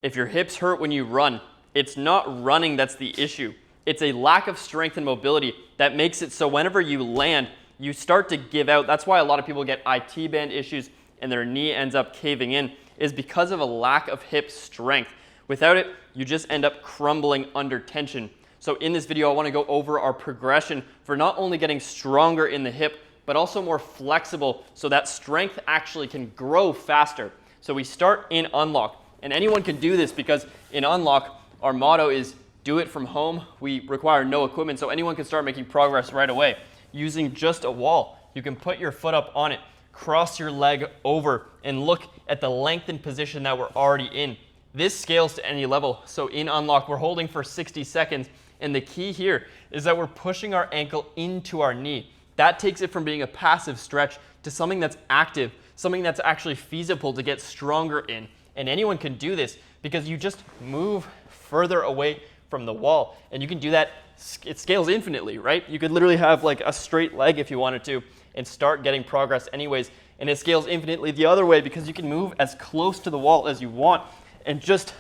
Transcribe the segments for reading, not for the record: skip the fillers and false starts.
If your hips hurt when you run, it's not running that's the issue. It's a lack of strength and mobility that makes it so whenever you land, you start to give out. That's why a lot of people get IT band issues and their knee ends up caving in, is because of a lack of hip strength. Without it, you just end up crumbling under tension. So in this video, I want to go over our progression for not only getting stronger in the hip, but also more flexible so that strength actually can grow faster. So we start in unlock, and anyone can do this because in unlock, our motto is do it from home. We require no equipment, so anyone can start making progress right away. Using just a wall, you can put your foot up on it, cross your leg over, and look at the lengthened position that we're already in. This scales to any level. So in unlock, we're holding for 60 seconds. And the key here is that we're pushing our ankle into our knee. That takes it from being a passive stretch to something that's active, something that's actually feasible to get stronger in. And anyone can do this because you just move further away from the wall. And you can do that, it scales infinitely, right? You could literally have like a straight leg if you wanted to and start getting progress anyways. And it scales infinitely the other way because you can move as close to the wall as you want and just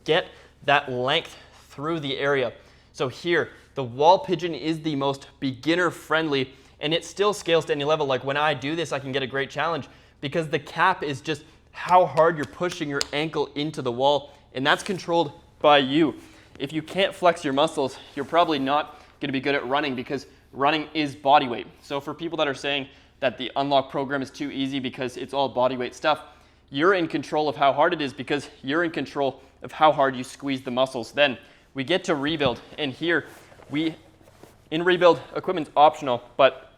get that length through the area. So here, the wall pigeon is the most beginner friendly, and it still scales to any level. Like when I do this, I can get a great challenge because the cap is just how hard you're pushing your ankle into the wall, and that's controlled by you. If you can't flex your muscles, you're probably not going to be good at running because running is body weight. So for people that are saying that the unlock program is too easy because it's all body weight stuff, you're in control of how hard it is because you're in control of how hard you squeeze the muscles. Then we get to rebuild, and here in rebuild, equipment's optional, but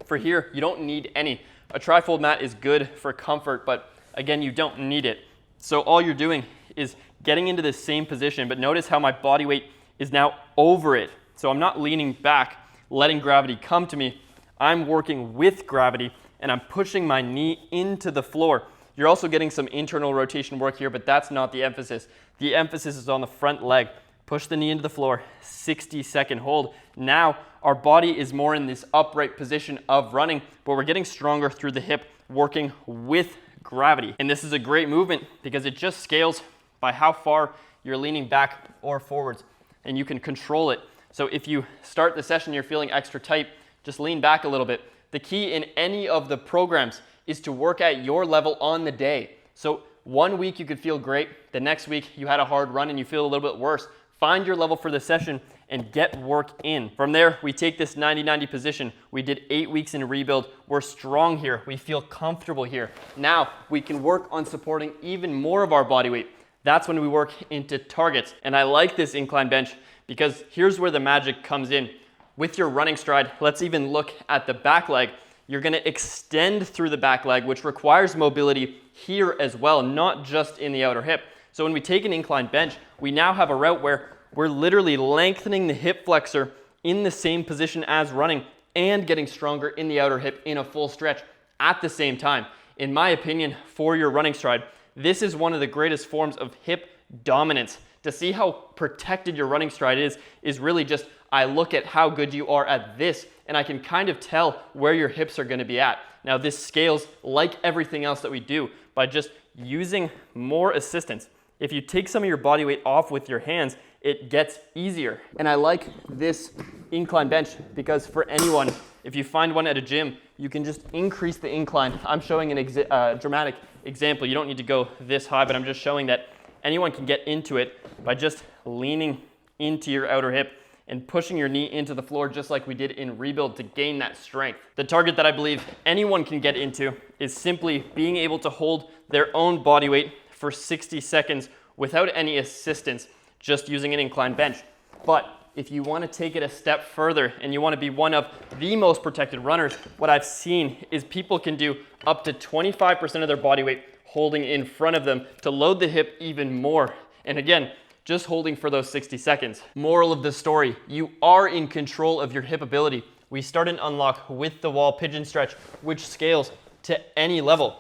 for here, you don't need any. A trifold mat is good for comfort, but again, you don't need it. So all you're doing is getting into the same position, but notice how my body weight is now over it. So I'm not leaning back, letting gravity come to me. I'm working with gravity, and I'm pushing my knee into the floor. You're also getting some internal rotation work here, but that's not the emphasis. The emphasis is on the front leg. Push the knee into the floor, 60-second hold. Now our body is more in this upright position of running, but we're getting stronger through the hip, working with gravity. And this is a great movement because it just scales by how far you're leaning back or forwards, and you can control it. So if you start the session, you're feeling extra tight, just lean back a little bit. The key in any of the programs is to work at your level on the day. So 1 week you could feel great, the next week you had a hard run and you feel a little bit worse. Find your level for the session and get work in. From there, we take this 90-90 position. We did 8 weeks in rebuild. We're strong here. We feel comfortable here. Now we can work on supporting even more of our body weight. That's when we work into targets. And I like this incline bench because here's where the magic comes in. With your running stride, let's even look at the back leg. You're gonna extend through the back leg, which requires mobility here as well, not just in the outer hip. So when we take an incline bench, we now have a route where we're literally lengthening the hip flexor in the same position as running and getting stronger in the outer hip in a full stretch at the same time. In my opinion, for your running stride, this is one of the greatest forms of hip dominance. To see how protected your running stride is really just, I look at how good you are at this, and I can kind of tell where your hips are gonna be at. Now this scales like everything else that we do by just using more assistance. If you take some of your body weight off with your hands, it gets easier. And I like this incline bench because for anyone, if you find one at a gym, you can just increase the incline. I'm showing a dramatic example. You don't need to go this high, but I'm just showing that anyone can get into it by just leaning into your outer hip and pushing your knee into the floor just like we did in rebuild to gain that strength. The target that I believe anyone can get into is simply being able to hold their own body weight for 60 seconds without any assistance, just using an incline bench. But if you want to take it a step further and you want to be one of the most protected runners, what I've seen is people can do up to 25% of their body weight holding in front of them to load the hip even more. And again, just holding for those 60 seconds. Moral of the story, you are in control of your hip ability. We start an unlock with the wall pigeon stretch, which scales to any level.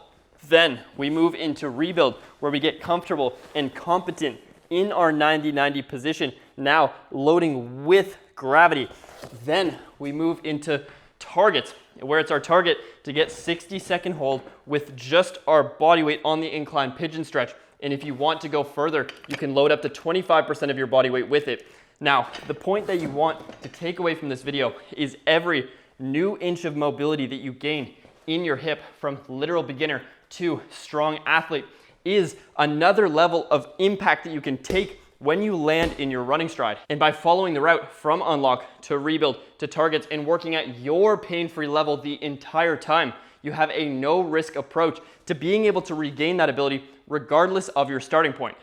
Then we move into rebuild where we get comfortable and competent in our 90-90 position, now loading with gravity. Then we move into targets where it's our target to get 60-second hold with just our body weight on the incline pigeon stretch. And if you want to go further, you can load up to 25% of your body weight with it. Now, the point that you want to take away from this video is every new inch of mobility that you gain in your hip from literal beginner to strong athlete is another level of impact that you can take when you land in your running stride. And by following the route from unlock to rebuild to targets and working at your pain-free level the entire time, you have a no-risk approach to being able to regain that ability regardless of your starting point.